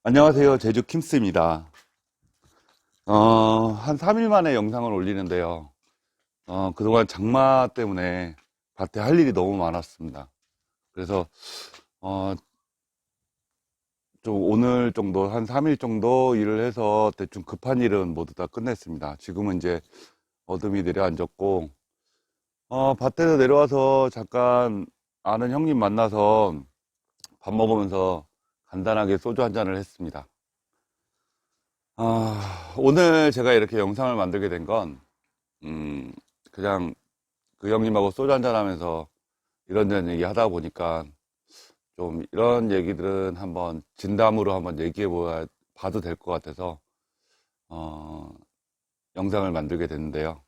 안녕하세요. 제주 킴스입니다. 한 3일 만에 영상을 올리는데요. 그동안 장마 때문에 밭에 할 일이 너무 많았습니다. 그래서, 어, 좀 오늘 정도, 한 3일 정도 일을 해서 대충 급한 일은 모두 다 끝냈습니다. 지금은 이제 어둠이 내려앉았고, 밭에서 내려와서 잠깐 아는 형님 만나서 밥 먹으면서 간단하게 소주 한 잔을 했습니다. 오늘 제가 이렇게 영상을 만들게 된 건, 음, 그냥 그 형님하고 소주 한잔 하면서 이런저런 얘기 하다 보니까 좀 이런 얘기들은 한번 진담으로 한번 얘기해 봐도 될 것 같아서, 어, 영상을 만들게 됐는데요.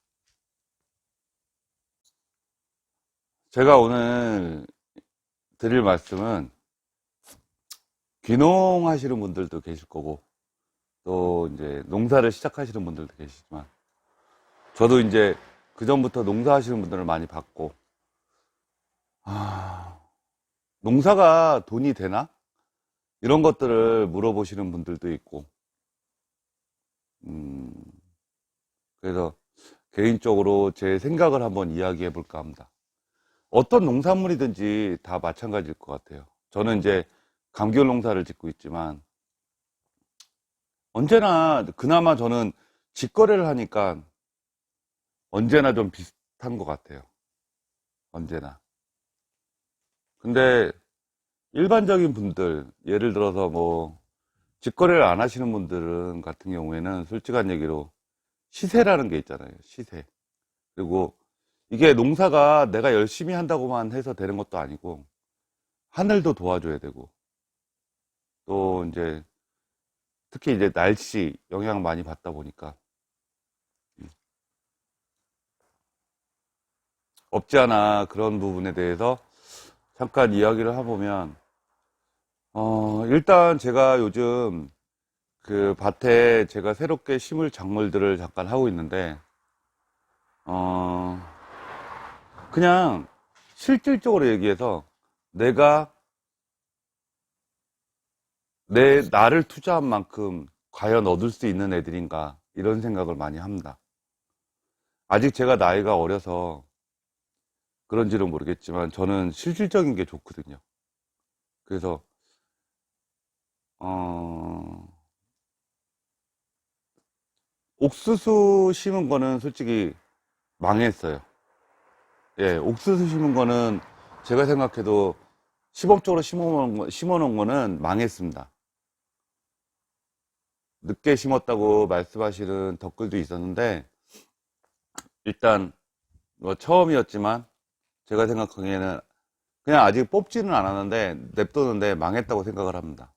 제가 오늘 드릴 말씀은 귀농하시는 분들도 계실 거고, 또 이제 농사를 시작하시는 분들도 계시지만, 저도 이제 그전부터 농사하시는 분들을 많이 봤고, 아, 농사가 돈이 되나? 이런 것들을 물어보시는 분들도 있고, 음, 그래서 개인적으로 제 생각을 한번 이야기해 볼까 합니다. 어떤 농산물이든지 다 마찬가지일 것 같아요. 저는 이제 감귤 농사를 짓고 있지만, 언제나, 그나마 저는 직거래를 하니까 언제나 좀 비슷한 것 같아요. 언제나. 근데 일반적인 분들, 예를 들어서 뭐, 직거래를 안 하시는 분들은 같은 경우에는 솔직한 얘기로 시세라는 게 있잖아요. 시세. 그리고 이게 농사가 내가 열심히 한다고만 해서 되는 것도 아니고 하늘도 도와줘야 되고 또 이제 특히 이제 날씨 영향 많이 받다 보니까 없지 않아 그런 부분에 대해서 잠깐 이야기를 해보면 일단 제가 요즘 그 밭에 제가 새롭게 심을 작물들을 잠깐 하고 있는데 어 그냥 실질적으로 얘기해서 내가 내 나를 투자한 만큼 과연 얻을 수 있는 애들인가 이런 생각을 많이 합니다. 아직 제가 나이가 어려서 그런지는 모르겠지만 저는 실질적인 게 좋거든요. 그래서 어, 옥수수 심은 거는 솔직히 망했어요. 예, 옥수수 심은 거는 제가 생각해도 시범적으로 심어놓은 거는 망했습니다. 늦게 심었다고 말씀하시는 댓글도 있었는데 일단 뭐 처음이었지만 제가 생각하기에는 그냥 아직 뽑지는 않았는데 냅뒀는데 망했다고 생각을 합니다.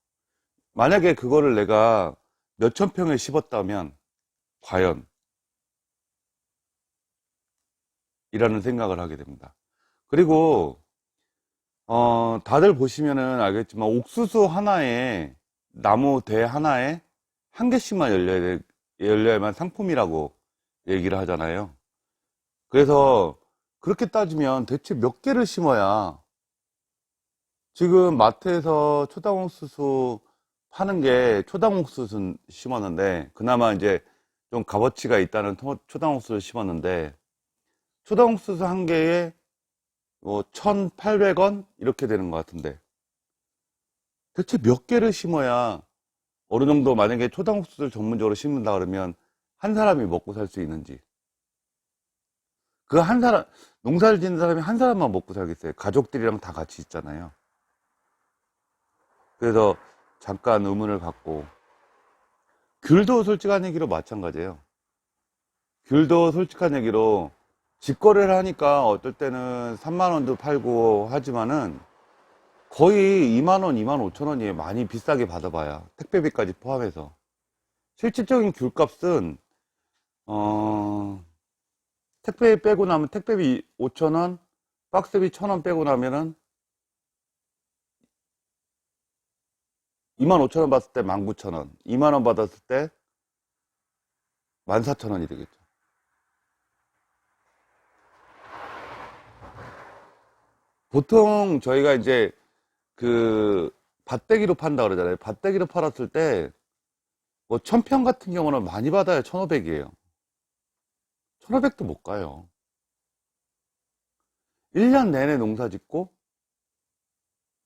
만약에 그거를 내가 몇천 평에 심었다면 과연 이라는 생각을 하게 됩니다. 그리고 다들 보시면은 알겠지만 옥수수 하나에 나무 대 하나에 한 개씩만 열려야만 상품이라고 얘기를 하잖아요. 그래서 그렇게 따지면 대체 몇 개를 심어야 지금 마트에서 초당옥수수 파는 게 초당옥수수 심었는데 그나마 이제 좀 값어치가 있다는 초당옥수수를 심었는데 초당옥수수 한 개에 뭐 1,800원 이렇게 되는 것 같은데 대체 몇 개를 심어야 어느 정도 만약에 초당옥수수를 전문적으로 심는다 그러면 한 사람이 먹고 살 수 있는지 그 한 사람 농사를 짓는 사람이 한 사람만 먹고 살겠어요. 가족들이랑 다 같이 있잖아요. 그래서 잠깐 의문을 갖고 귤도 솔직한 얘기로 마찬가지예요. 귤도 솔직한 얘기로 직거래를 하니까 어떨 때는 3만 원도 팔고 하지만은 거의 2만 원, 2만 5천 원이 많이 비싸게 받아봐야 택배비까지 포함해서 실질적인 귤값은 어, 택배비 빼고 나면 택배비 5천 원, 박스비 1,000원 빼고 나면은 2만 5천 원 받았을 때 19,000원, 2만 원 받았을 때 14,000원이 되겠죠. 보통 저희가 이제 그 밭대기로 판다 그러잖아요. 밭대기로 팔았을 때, 뭐, 1000평 같은 경우는 많이 받아요. 1500이에요. 1500도 못 가요. 1년 내내 농사 짓고,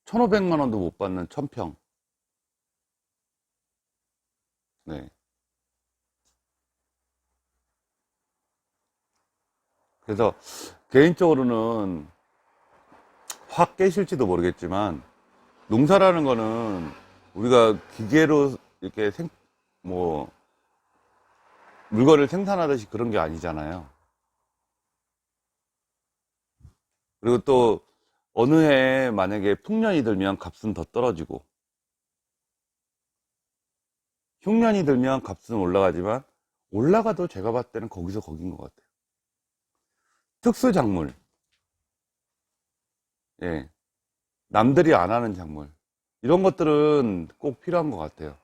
1500만 원도 못 받는 1000평. 네. 그래서, 개인적으로는 확 깨실지도 모르겠지만, 농사라는 거는 우리가 기계로 이렇게 뭐, 물건을 생산하듯이 그런 게 아니잖아요. 그리고 또, 어느 해에 만약에 풍년이 들면 값은 더 떨어지고, 흉년이 들면 값은 올라가지만, 올라가도 제가 봤을 때는 거기서 거긴 것 같아요. 특수작물, 예. 남들이 안 하는 작물. 이런 것들은 꼭 필요한 것 같아요.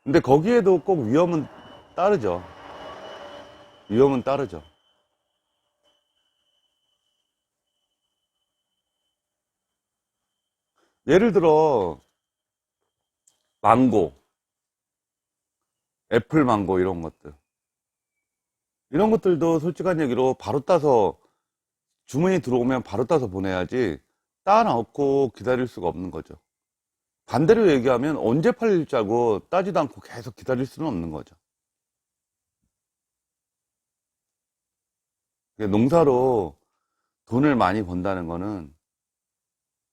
근데 거기에도 꼭 위험은 따르죠. 위험은 따르죠. 예를 들어, 망고, 애플 망고 이런 것들. 이런 것들도 솔직한 얘기로 바로 따서 주문이 들어오면 바로 따서 보내야지 따놓고 기다릴 수가 없는 거죠. 반대로 얘기하면 언제 팔릴지 알고 따지도 않고 계속 기다릴 수는 없는 거죠. 농사로 돈을 많이 번다는 거는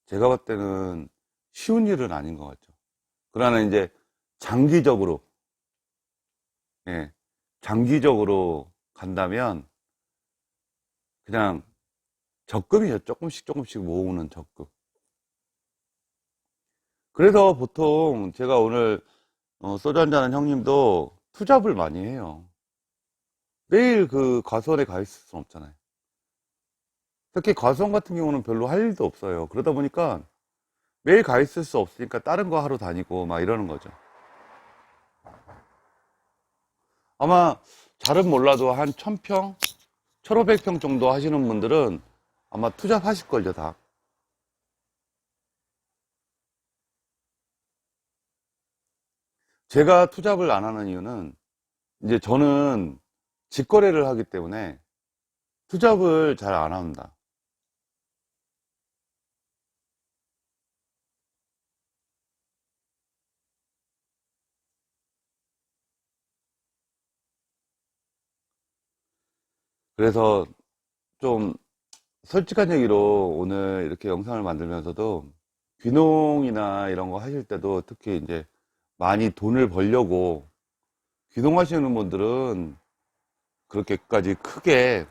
제가 봤을 때는 쉬운 일은 아닌 것 같죠. 그러나 이제 장기적으로, 예, 장기적으로 간다면 그냥 적금이죠. 조금씩 조금씩 모으는 적금. 그래서 보통 제가 오늘 소주 한잔하는 형님도 투잡을 많이 해요. 매일 그 과수원에 가 있을 수는 없잖아요. 특히 과수원 같은 경우는 별로 할 일도 없어요. 그러다 보니까 매일 가 있을 수 없으니까 다른 거 하러 다니고 막 이러는 거죠. 아마 잘은 몰라도 한 1000평, 1500평 정도 하시는 분들은 아마 투잡하실걸요, 다. 제가 투잡을 안 하는 이유는 이제 저는 직거래를 하기 때문에 투잡을 잘 안 합니다. 그래서 좀 솔직한 얘기로 오늘 이렇게 영상을 만들면서도 귀농이나 이런 거 하실 때도 특히 이제 많이 돈을 벌려고 귀농하시는 분들은 그렇게까지 크게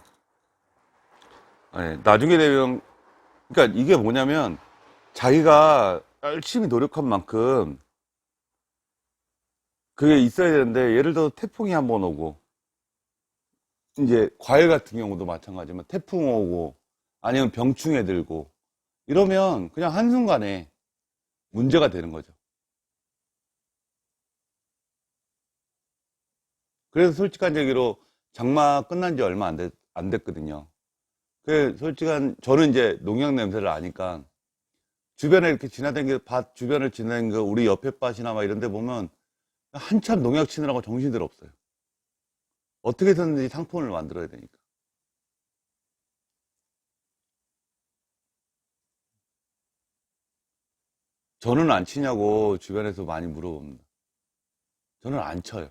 나중에 되면 그러니까 이게 뭐냐면 자기가 열심히 노력한 만큼 그게 있어야 되는데 예를 들어 태풍이 한번 오고 이제 과일 같은 경우도 마찬가지지만 태풍 오고 아니면 병충해 들고 이러면 그냥 한순간에 문제가 되는 거죠. 그래서 솔직한 얘기로 장마 끝난 지 얼마 안 됐거든요. 그 솔직한 저는 이제 농약 냄새를 아니까 주변에 이렇게 지나다니는 밭 주변을 지나다니는 거 우리 옆에 밭이나 막 이런 데 보면 한참 농약 치느라고 정신들 없어요. 어떻게 해서든지 상품을 만들어야 되니까. 저는 안 치냐고 주변에서 많이 물어봅니다. 저는 안 쳐요.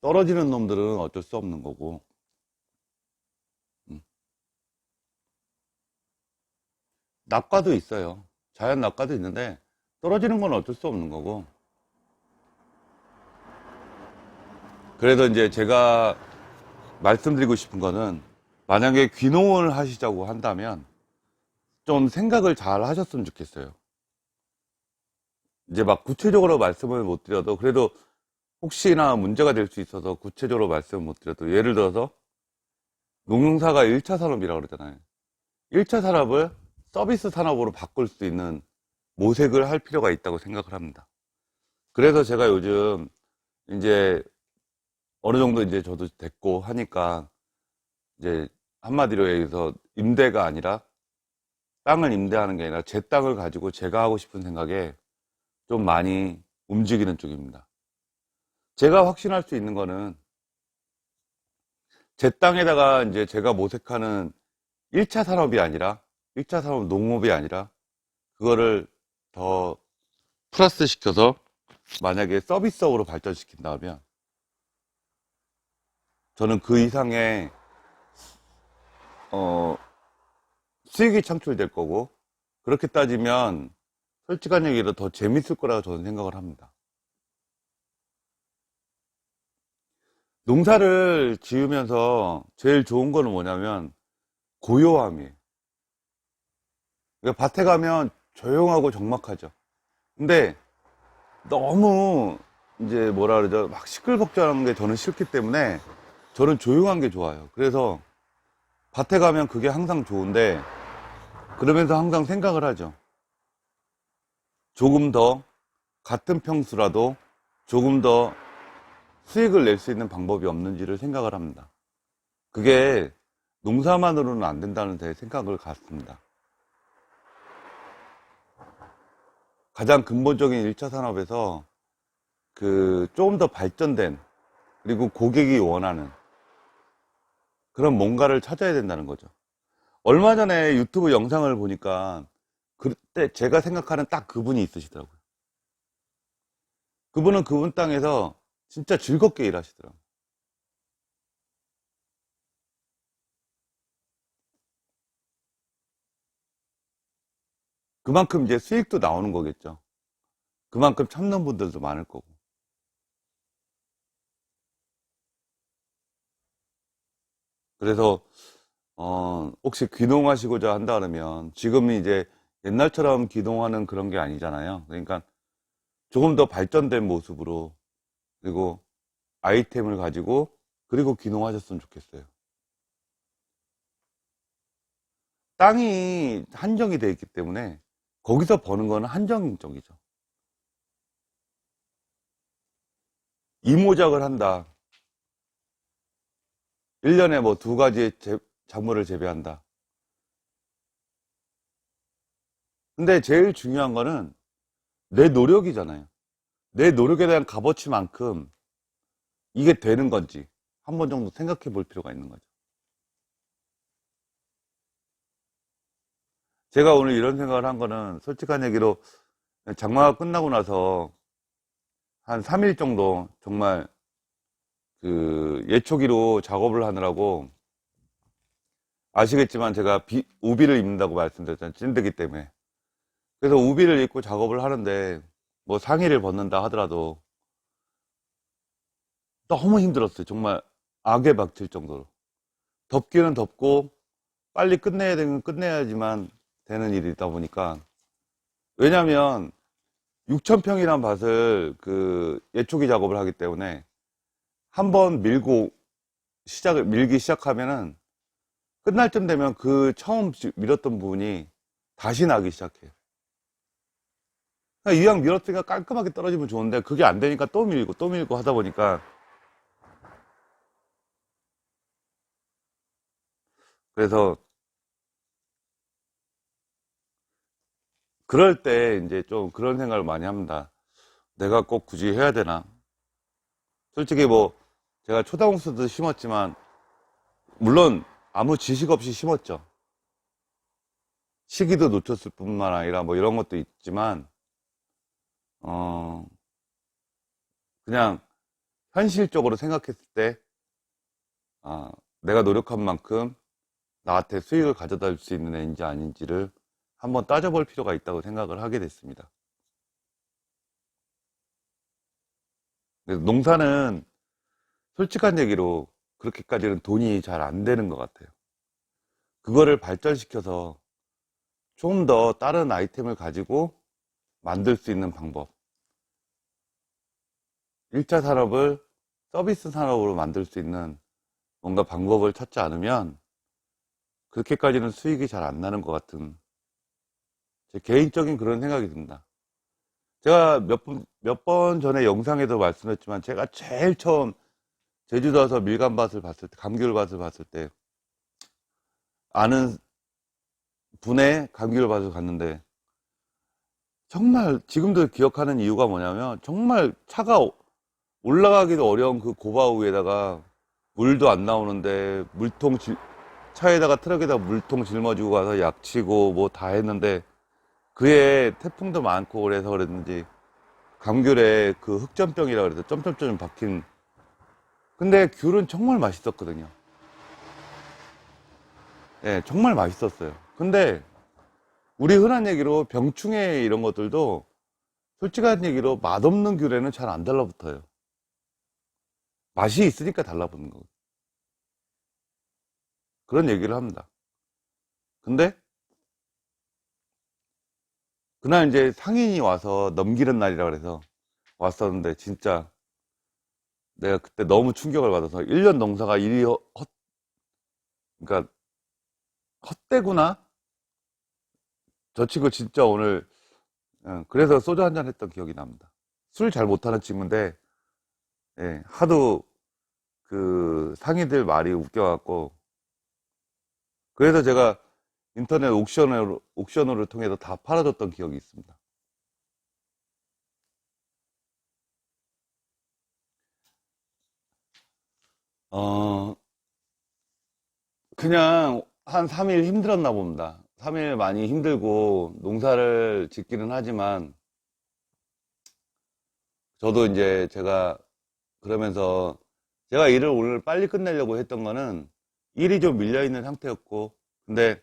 떨어지는 놈들은 어쩔 수 없는 거고. 음. 낙과도 있어요. 자연 낙과도 있는데 떨어지는 건 어쩔 수 없는 거고. 그래서 이제 제가 말씀드리고 싶은 거는 만약에 귀농을 하시자고 한다면 좀 생각을 잘 하셨으면 좋겠어요. 이제 막 구체적으로 말씀을 못 드려도 그래도 혹시나 문제가 될 수 있어서 구체적으로 말씀을 못 드려도 예를 들어서 농용사가 1차 산업이라고 그러잖아요. 1차 산업을 서비스 산업으로 바꿀 수 있는 모색을 할 필요가 있다고 생각을 합니다. 그래서 제가 요즘 이제 어느 정도 이제 저도 됐고 하니까 이제 한마디로 얘기해서 임대가 아니라 땅을 임대하는 게 아니라 제 땅을 가지고 제가 하고 싶은 생각에 좀 많이 움직이는 쪽입니다. 제가 확신할 수 있는 거는 제 땅에다가 이제 제가 모색하는 1차 산업이 아니라 1차 산업 농업이 아니라 그거를 더 플러스 시켜서 만약에 서비스업으로 발전시킨다면 저는 그 이상의 수익이 창출될 거고, 그렇게 따지면 솔직한 얘기로 더 재밌을 거라고 저는 생각을 합니다. 농사를 지으면서 제일 좋은 거는 뭐냐면 고요함이에요. 그러니까 밭에 가면 조용하고 적막하죠. 근데 너무 이제 뭐라 그러죠, 막 시끌벅적한 게 저는 싫기 때문에 저는 조용한 게 좋아요. 그래서 밭에 가면 그게 항상 좋은데, 그러면서 항상 생각을 하죠. 조금 더 같은 평수라도 조금 더 수익을 낼 수 있는 방법이 없는지를 생각을 합니다. 그게 농사만으로는 안 된다는 제 생각을 갖습니다. 가장 근본적인 1차 산업에서 조금 더 발전된, 그리고 고객이 원하는 그런 뭔가를 찾아야 된다는 거죠. 얼마 전에 유튜브 영상을 보니까 그때 제가 생각하는 딱 그분이 있으시더라고요. 그분은 그분 땅에서 진짜 즐겁게 일하시더라고요. 그만큼 이제 수익도 나오는 거겠죠. 그만큼 참는 분들도 많을 거고. 그래서 혹시 귀농하시고자 한다 그러면 지금은 이제 옛날처럼 귀농하는 그런 게 아니잖아요. 그러니까 조금 더 발전된 모습으로, 그리고 아이템을 가지고, 그리고 귀농하셨으면 좋겠어요. 땅이 한정이 되어 있기 때문에 거기서 버는 거는 한정적이죠. 이모작을 한다. 1년에 뭐 두 가지의 작물을 재배한다. 근데 제일 중요한 거는 내 노력이잖아요. 내 노력에 대한 값어치만큼 이게 되는 건지 한 번 정도 생각해 볼 필요가 있는 거죠. 제가 오늘 이런 생각을 한 거는 솔직한 얘기로 장마가 끝나고 나서 한 3일 정도 정말 예초기로 작업을 하느라고, 아시겠지만 제가 우비를 입는다고 말씀드렸잖아요. 찐드기 때문에. 그래서 우비를 입고 작업을 하는데 뭐 상의를 벗는다 하더라도 너무 힘들었어요. 정말 악에 박칠 정도로. 덥기는 덥고 빨리 끝내야 되면 끝내야지만 되는 일이다 보니까, 왜냐하면 6,000평이란 밭을 예초기 작업을 하기 때문에 한번 밀기 시작하면은 끝날 쯤 되면 처음 밀었던 부분이 다시 나기 시작해요. 그러니까 이왕 밀었으니까 깔끔하게 떨어지면 좋은데 그게 안 되니까 또 밀고 또 밀고 하다 보니까, 그래서 그럴 때 이제 좀 그런 생각을 많이 합니다. 내가 꼭 굳이 해야 되나? 솔직히 뭐 제가 초당옥수도 심었지만 물론 아무 지식 없이 심었죠. 시기도 놓쳤을 뿐만 아니라 뭐 이런 것도 있지만 어 그냥 현실적으로 생각했을 때 내가 노력한 만큼 나한테 수익을 가져다 줄 수 있는 애인지 아닌지를 한번 따져볼 필요가 있다고 생각을 하게 됐습니다. 그래서 농사는 솔직한 얘기로 그렇게까지는 돈이 잘 안 되는 것 같아요. 그거를 발전시켜서 좀 더 다른 아이템을 가지고 만들 수 있는 방법, 1차 산업을 서비스 산업으로 만들 수 있는 뭔가 방법을 찾지 않으면 그렇게까지는 수익이 잘 안 나는 것 같은 제 개인적인 그런 생각이 듭니다. 제가 몇 번 전에 영상에도 말씀했지만 제가 제일 처음 제주도 와서 밀감밭을 봤을 때, 감귤밭을 봤을 때 아는 분의 감기를 받아서 갔는데, 정말 지금도 기억하는 이유가 뭐냐면, 정말 차가 올라가기도 어려운 그 고바우 위에다가 물도 안 나오는데, 차에다가 트럭에다 물통 짊어지고 가서 약치고 뭐 다 했는데, 그에 태풍도 많고 그래서 그랬는지, 감귤에 그 흑점병이라 그래서 점점점 박힌. 근데 귤은 정말 맛있었거든요. 예, 정말 맛있었어요. 근데 우리 흔한 얘기로 병충해 이런 것들도 솔직한 얘기로 맛없는 귤에는 잘 안 달라붙어요. 맛이 있으니까 달라붙는 거고. 그런 얘기를 합니다. 근데 그날 이제 상인이 와서 넘기는 날이라 그래서 왔었는데 진짜 내가 그때 너무 충격을 받아서 1년 농사가 일이 그러니까 헛되구나? 저 친구 진짜 오늘 그래서 소주 한잔 했던 기억이 납니다. 술 잘 못하는 친구인데 예, 하도 그 상인들 말이 웃겨갖고 그래서 제가 인터넷 옥션으로 통해서 다 팔아줬던 기억이 있습니다. 어, 그냥 한 3일 힘들었나 봅니다. 3일 많이 힘들고 농사를 짓기는 하지만 저도 이제 제가 그러면서 제가 일을 오늘 빨리 끝내려고 했던 거는 일이 좀 밀려 있는 상태였고 근데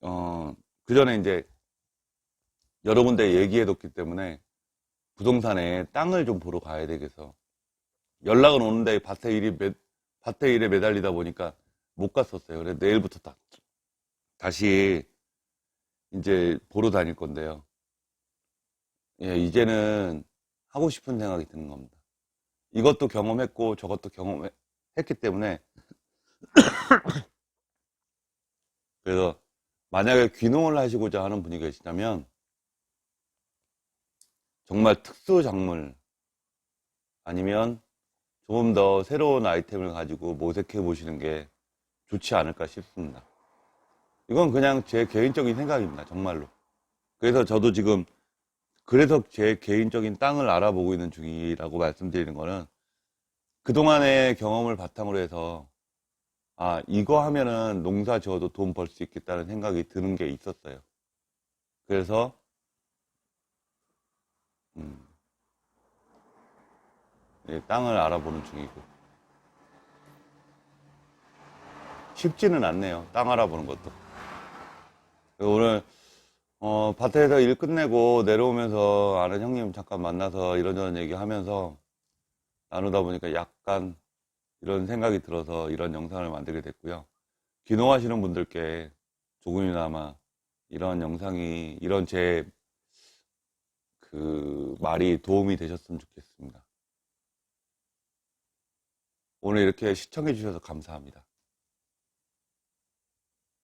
어, 그 전에 이제 여러 군데 얘기해뒀기 때문에 부동산에 땅을 좀 보러 가야 되겠어. 연락은 오는데 밭에 일에 매달리다 보니까 못 갔었어요. 그래서 내일부터 다시 이제 보러 다닐 건데요. 예, 이제는 하고 싶은 생각이 드는 겁니다. 이것도 경험했고 저것도 경험했기 때문에 그래서 만약에 귀농을 하시고자 하는 분이 계시다면 정말 특수 작물 아니면 조금 더 새로운 아이템을 가지고 모색해 보시는 게 좋지 않을까 싶습니다. 이건 그냥 제 개인적인 생각입니다. 정말로. 그래서 저도 지금 그래서 제 개인적인 땅을 알아보고 있는 중이라고 말씀드리는 거는 그동안의 경험을 바탕으로 해서 아, 이거 하면은 농사 지어도 돈 벌 수 있겠다는 생각이 드는 게 있었어요. 그래서 음, 예, 땅을 알아보는 중이고 쉽지는 않네요. 땅 알아보는 것도. 오늘 밭에서 일 끝내고 내려오면서 아는 형님 잠깐 만나서 이런저런 얘기하면서 나누다 보니까 약간 이런 생각이 들어서 이런 영상을 만들게 됐고요. 귀농하시는 분들께 조금이나마 이런 영상이, 이런 제 그 말이 도움이 되셨으면 좋겠습니다. 오늘 이렇게 시청해 주셔서 감사합니다.